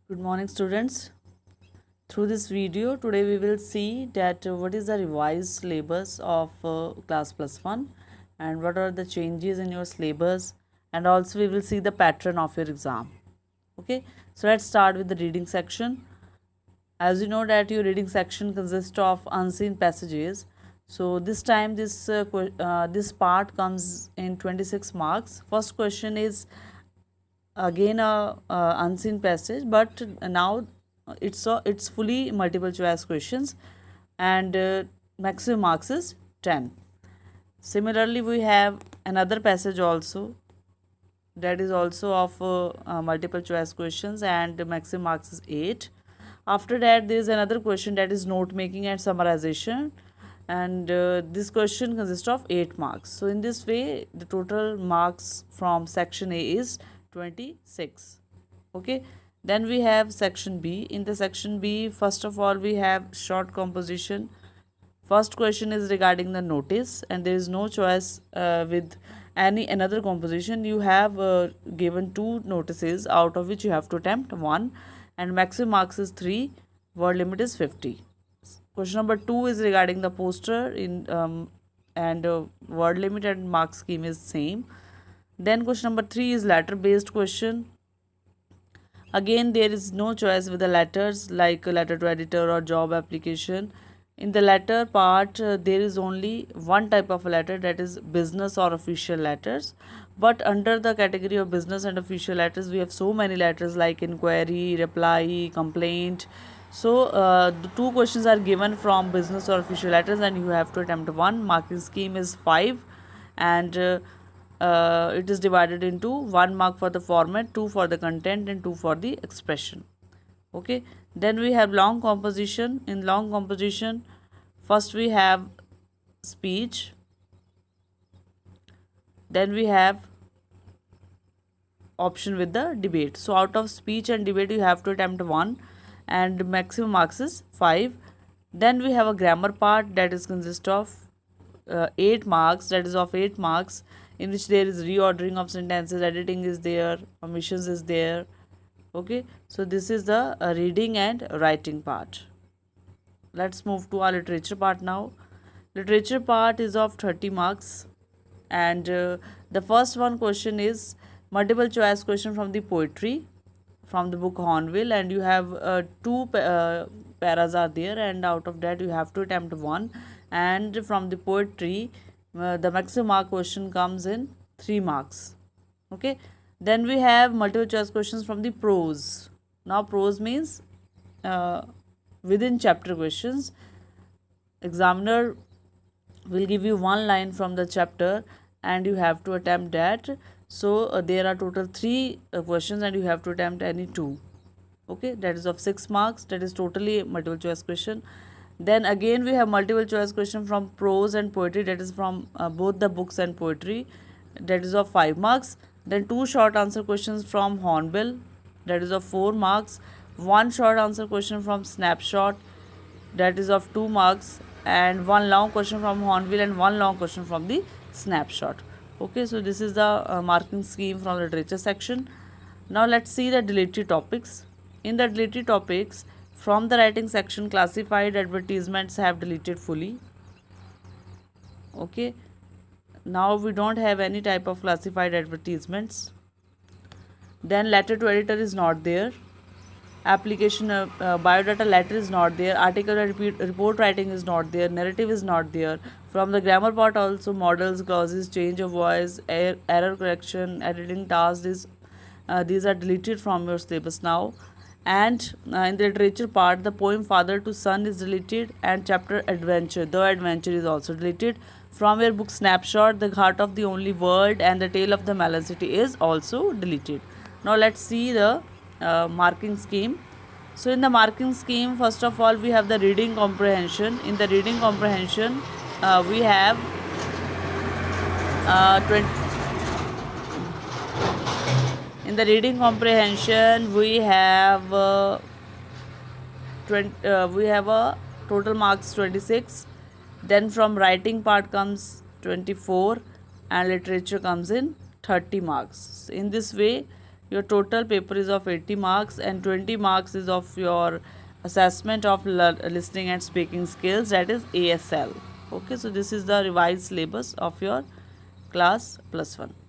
Good morning, students. Through this video, today we will see that what is the revised syllabus of class plus 1 and what are the changes in your syllabus, and also we will see the pattern of your exam. Okay, so let's start with the reading section. As you know that your reading section consists of unseen passages. So this time this part comes in 26 marks. First question is again a unseen passage, but now it's fully multiple choice questions, and maximum marks is 10. Similarly, we have another passage also that is also of multiple choice questions, and the maximum marks is 8. After that, there is another question that is note making and summarization, and this question consists of 8 marks. So in this way the total marks from section A is 26. Okay, then we have section B. In the section B, first of all, we have short composition. First question is regarding the notice, and there is no choice with any another composition. You have given 2 notices, out of which you have to attempt 1, and maximum marks is 3. Word limit is 50. Question number 2 is regarding the poster in and word limit and mark scheme is same. Then question number 3 is letter based question. Again, there is no choice with the letters like letter to editor or job application. In the letter part, there is only one type of letter, that is business or official letters. But under the category of business and official letters, we have so many letters like inquiry, reply, complaint. So the 2 questions are given from business or official letters, and you have to attempt 1. Marking scheme is 5, and it is divided into 1 mark for the format, 2 for the content, and 2 for the expression. Okay, then we have long composition. In long composition, first we have speech, then we have option with the debate. So out of speech and debate you have to attempt 1, and maximum marks is 5. Then we have a grammar part that is consist of 8 marks, that is of 8 marks, in which there is reordering of sentences, editing is there, omissions is there. Okay, so this is the reading and writing part. Let's move to our literature part now. Literature part is of 30 marks, and the first one question is multiple choice question from the poetry from the book Hornbill, and you have 2 paras are there, and out of that you have to attempt 1. And from the poetry, the maximum mark question comes in 3 marks. Okay, then we have multiple choice questions from the prose. Now prose means within chapter questions. Examiner will give you 1 line from the chapter, and you have to attempt that. So there are total 3 questions, and you have to attempt any 2. Okay, that is of 6 marks, that is totally multiple choice question. Then again we have multiple choice question from prose and poetry, that is from both the books and poetry, that is of 5 marks. Then 2 short answer questions from Hornbill, that is of 4 marks. 1 short answer question from Snapshot, that is of 2 marks, and 1 long question from Hornbill and 1 long question from the Snapshot. Okay, so this is the marking scheme from literature section. Now let's see the deleted topics. In the deleted topics, from the writing section, classified advertisements have deleted fully. Okay, now we don't have any type of classified advertisements. Then letter to editor is not there. Application biodata letter is not there. Article and report writing is not there. Narrative is not there. From the grammar part also, models, clauses, change of voice, error correction, editing tasks, these are deleted from your syllabus now. And in the literature part, the poem Father to Son is deleted, and chapter Adventure, The Adventure, is also deleted. From your book Snapshot, The Heart of the Only World and The Tale of the Melon City is also deleted. Now let's see the marking scheme. So in the marking scheme, first of all, we have the reading comprehension. In the reading comprehension, we have 20. In the reading comprehension, we have we have a total marks 26. Then from writing part comes 24, and literature comes in 30 marks. In this way, your total paper is of 80 marks and 20 marks is of your assessment of listening and speaking skills, that is ASL. Okay, so this is the revised syllabus of your class plus 1.